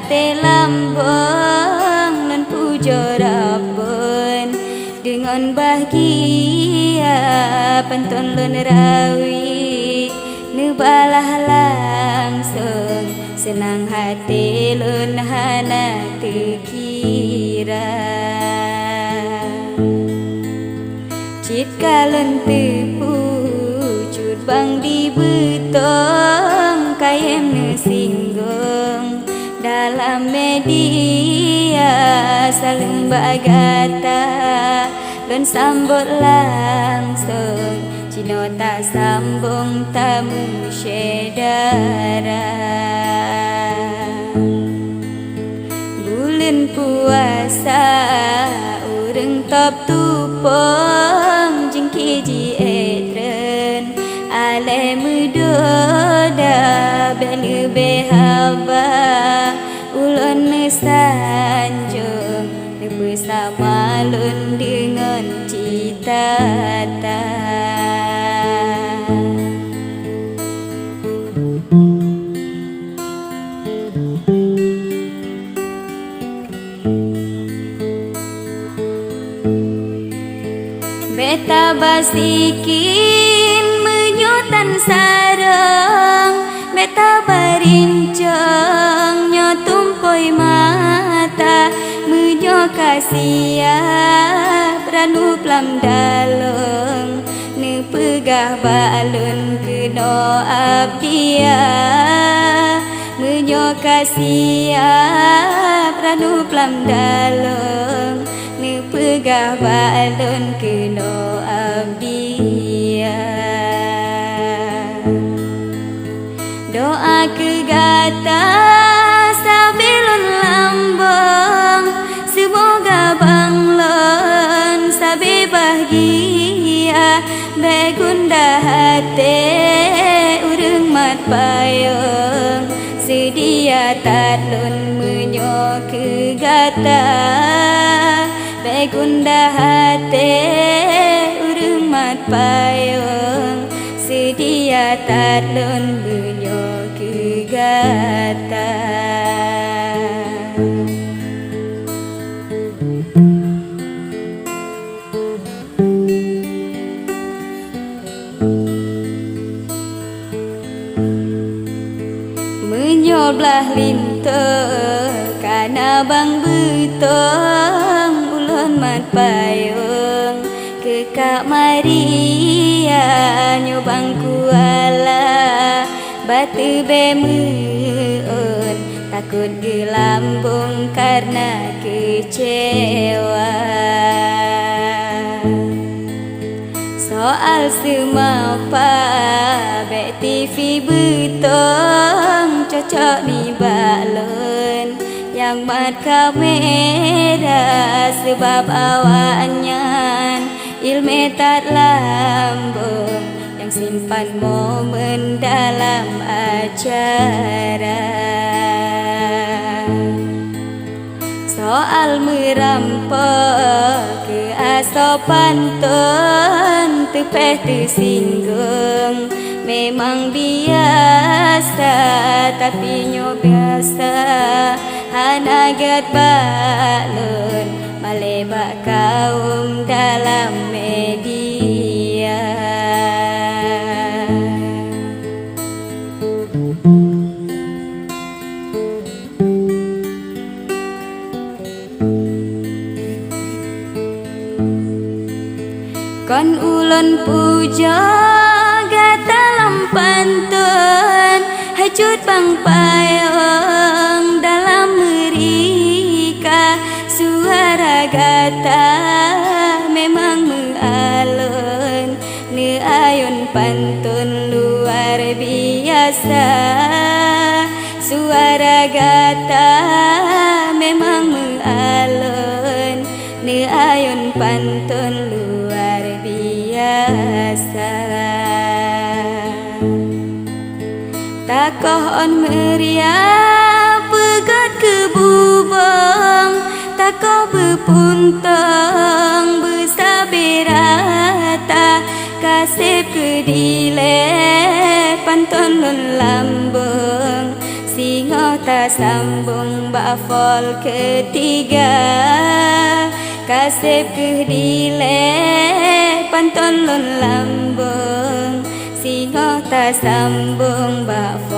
hati lambung nan puja Rabbun dengan bahagia pantun lun rawi nubalah langsung senang hati lun hana terkira cit kalun tepu cut bang di betong kayem ne singgung dalam media saling bagata lun sambut langsung cino tak sambung tamu syedara bulan puasa urang top tupong jengki ji etren ale mudoda belu behaba ulun sanjung bersama lun dengan cita-cita beta basikin menyutan sarang beta berincang nyotumpoi mata menyo kasia pranu plam dalung ne pegah balun keno abdia menyo kasia pranu plam dalung ne pegah balun keno abdia doa kegata sabilun lambung semoga banglon sabi bahagia begunda hati urang mat payung sedia tatlun menyo kegata begunda hati urang mat payung sedia tatlun menyo kegata menyoblah linto kana bang betong ulun mat payung ke Kak Maria nyobang kuala batu bemeun takut gelambung karena kecewa soal semapa bek TV betong cocok di balon yang mat kamera sebab awaknya ilmu tak lambung yang simpan momen dalam acara soal merampok ke asopan ton tepeh tersinggung memang biasa tapi nyo biasa hana get balun malebak kaum dalam media kon ulun puja gata lampantun hajut bang payung dalam merika suara gata memang mengalun ne ayun pantun luar biasa suara gata memang mengalun ne ayun pantun luar biasa takoh on meriah pegat ke bubong takoh bepuntang bersabirata kasih kedile pantun lambung sing Singo tak sambung bafol ketiga Kasep ke dilek Panton lon lambung Singo tak sambung bafol